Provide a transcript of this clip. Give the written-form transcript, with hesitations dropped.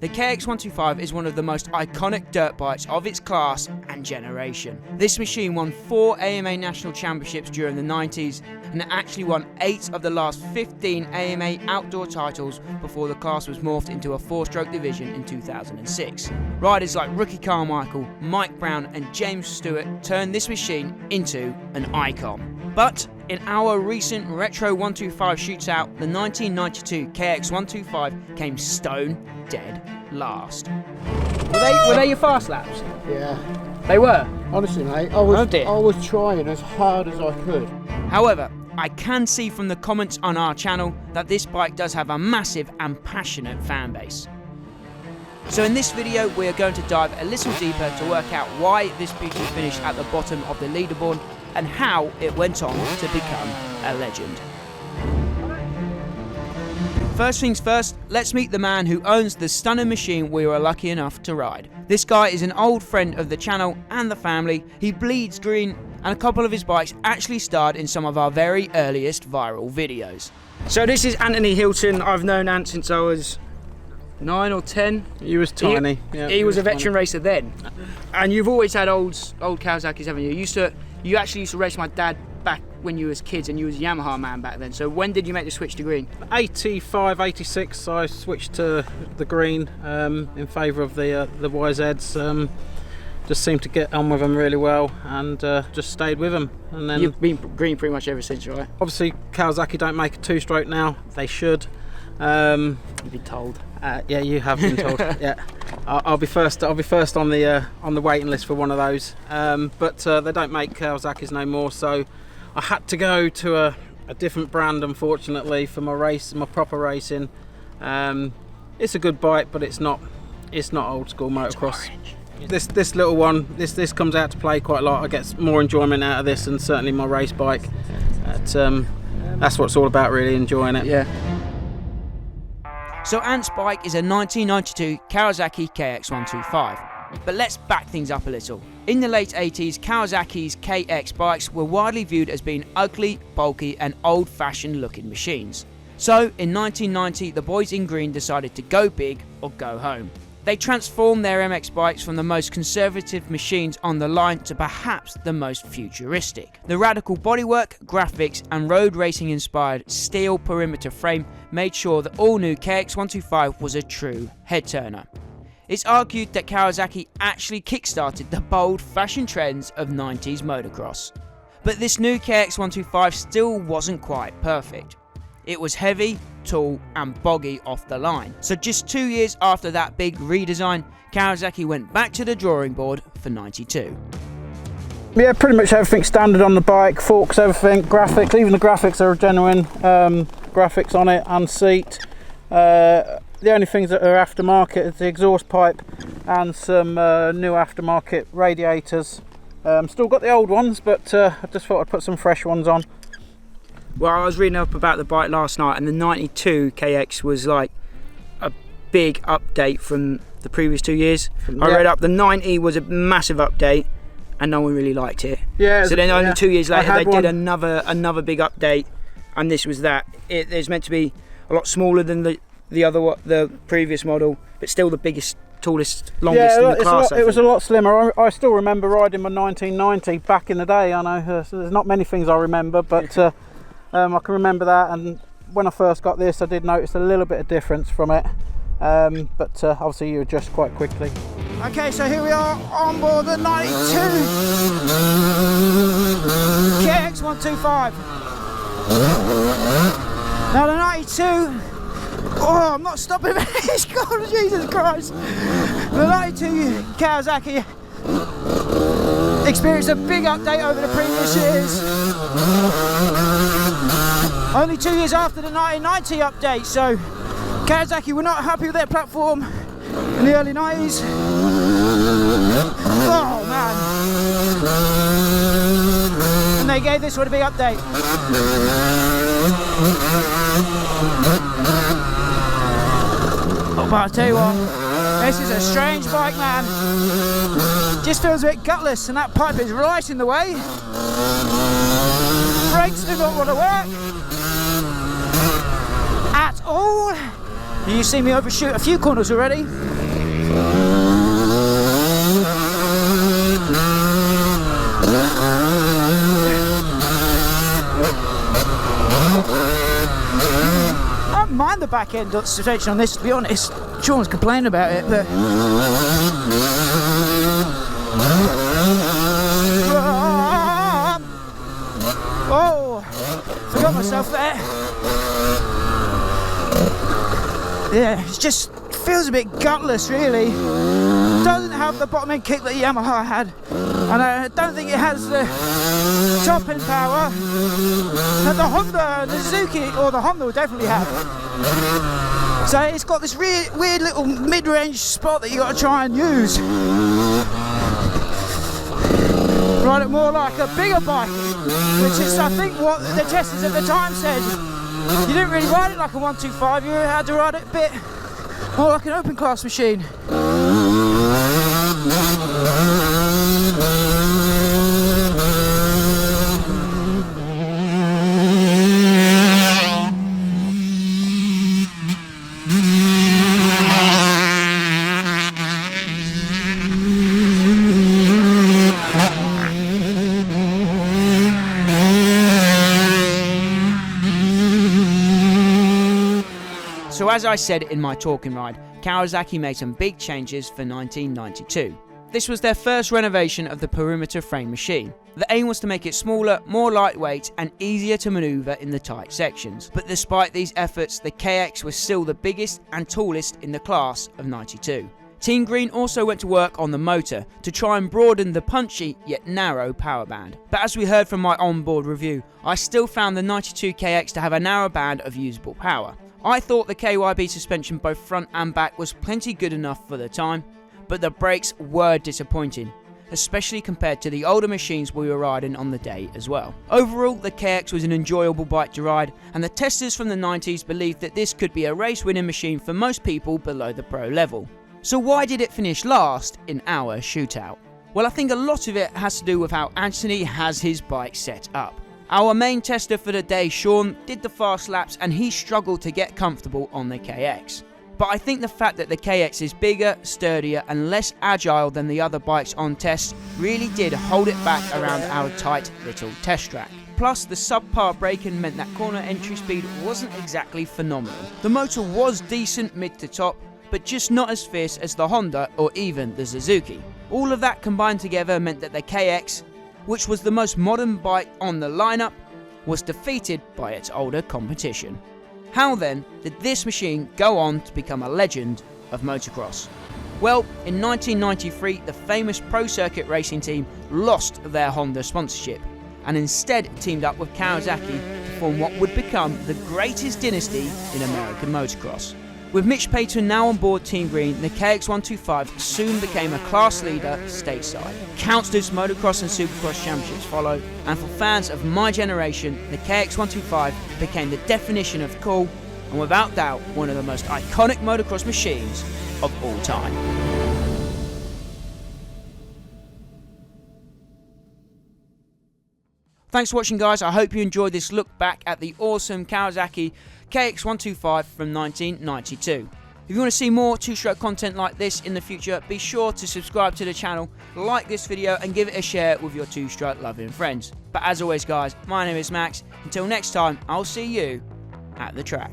The KX125 is one of the most iconic dirt bikes of its class and generation. This machine won 4 AMA National Championships during the 90s and actually won 8 of the last 15 AMA outdoor titles before the class was morphed into a 4-stroke division in 2006. Riders like Rookie Carmichael, Mike Brown and James Stewart turned this machine into an icon. But in our recent Retro 125 shootout, the 1992 KX125 came stone dead last. Were they your fast laps? Yeah. They were? Honestly, mate, I was trying as hard as I could. However, I can see from the comments on our channel that this bike does have a massive and passionate fan base. So in this video, we are going to dive a little deeper to work out why this beauty finished at the bottom of the leaderboard and how it went on to become a legend. First things first, let's meet the man who owns the stunning machine we were lucky enough to ride. This guy is an old friend of the channel and the family. He bleeds green, and a couple of his bikes actually starred in some of our very earliest viral videos. So this is Anthony Hylton. I've known Ant since I was 9 or 10. He was tiny. He was a veteran racer then. And you've always had old Kawasaki's, haven't you? You actually used to race my dad back when you was kids, and you was a Yamaha man back then. So when did you make the switch to green? 85, 86, I switched to the green in favour of the YZs. Just seemed to get on with them really well, and just stayed with them. And then you've been green pretty much ever since, right? Obviously, Kawasaki don't make a 2-stroke now. They should. You've been told. Yeah, you have been told. Yeah, I'll be first. I'll be first on the waiting list for one of those. But they don't make Kawasaki's no more, so I had to go to a different brand, unfortunately, for my proper racing. It's a good bike, but it's not old school motocross. This little one, this comes out to play quite a lot. I get more enjoyment out of this than certainly my race bike. That's what it's all about, really enjoying it. Yeah. So Ant's bike is a 1992 Kawasaki KX125. But let's back things up a little. In the late 80s, Kawasaki's KX bikes were widely viewed as being ugly, bulky and old-fashioned looking machines. So in 1990, the boys in green decided to go big or go home. They transformed their MX bikes from the most conservative machines on the line to perhaps the most futuristic. The radical bodywork, graphics and road racing inspired steel perimeter frame made sure the all-new KX125 was a true head-turner. It's argued that Kawasaki actually kickstarted the bold fashion trends of 90s motocross. But this new KX125 still wasn't quite perfect. It was heavy, tall and boggy off the line. So just 2 years after that big redesign, Kawasaki went back to the drawing board for 92. Yeah, pretty much everything standard on the bike, forks, everything, graphics, even the graphics are genuine, graphics on it and seat. The only things that are aftermarket is the exhaust pipe and some new aftermarket radiators. Still got the old ones, but I just thought I'd put some fresh ones on. Well, I was reading up about the bike last night, and the 92 KX was like a big update from the previous 2 years. I read up the 90 was a massive update, and no one really liked it. Yeah. So then only 2 years later, they did another big update, and this was that. It's meant to be a lot smaller than the previous model, but still the biggest, tallest, longest in the class. It was a lot slimmer. I still remember riding my 1990 back in the day. I know there's not many things I remember, but I can remember that. And when I first got this, I did notice a little bit of difference from it, but obviously you adjust quite quickly. Okay, so here we are on board the 92 KX125. Now the 92. Oh, I'm not stopping this. God, Jesus Christ. The 92 Kawasaki experienced a big update over the previous years. Only 2 years after the 1990 update, so Kawasaki were not happy with their platform in the early 90s. Oh man. And they gave this one a big update. But I'll tell you what, this is a strange bike, man. Just feels a bit gutless, and that pipe is right in the way. Brakes do not want to work at all. You see me overshoot a few corners already. I don't mind the back end suspension on this, to be honest. Sean's complaining about it, but oh, forgot myself there. Yeah, it just feels a bit gutless, really. Doesn't have the bottom end kick that Yamaha had, and I don't think it has the top end power that the Honda, the Suzuki, or the Honda will definitely have. So it's got this weird little mid-range spot that you got to try and use. Ride it more like a bigger bike, which is, I think, what the testers at the time said. You didn't really ride it like a 125, you had to ride it a bit more like an open class machine. So as I said in my talking ride, Kawasaki made some big changes for 1992. This was their first renovation of the perimeter frame machine. The aim was to make it smaller, more lightweight and easier to manoeuvre in the tight sections. But despite these efforts, the KX was still the biggest and tallest in the class of 92. Team Green also went to work on the motor to try and broaden the punchy yet narrow power band. But as we heard from my onboard review, I still found the 92 KX to have a narrow band of usable power. I thought the KYB suspension both front and back was plenty good enough for the time, but the brakes were disappointing, especially compared to the older machines we were riding on the day as well. Overall, the KX was an enjoyable bike to ride, and the testers from the 90s believed that this could be a race-winning machine for most people below the pro level. So why did it finish last in our shootout? Well, I think a lot of it has to do with how Anthony has his bike set up. Our main tester for the day, Sean, did the fast laps and he struggled to get comfortable on the KX. But I think the fact that the KX is bigger, sturdier and less agile than the other bikes on test really did hold it back around our tight little test track. Plus, the subpar braking meant that corner entry speed wasn't exactly phenomenal. The motor was decent mid to top, but just not as fierce as the Honda or even the Suzuki. All of that combined together meant that the KX, which was the most modern bike on the lineup, was defeated by its older competition. How then did this machine go on to become a legend of motocross? Well, in 1993, the famous Pro Circuit racing team lost their Honda sponsorship and instead teamed up with Kawasaki to form what would become the greatest dynasty in American motocross. With Mitch Payton now on board Team Green, the KX125 soon became a class leader stateside. Countless motocross and supercross championships followed, and for fans of my generation, the KX125 became the definition of cool, and without doubt, one of the most iconic motocross machines of all time. Thanks for watching, guys. I hope you enjoyed this look back at the awesome Kawasaki KX125 from 1992. If you want to see more two-stroke content like this in the future, be sure to subscribe to the channel, like this video and give it a share with your two-stroke loving friends. But as always, guys, my name is Max. Until next time, I'll see you at the track.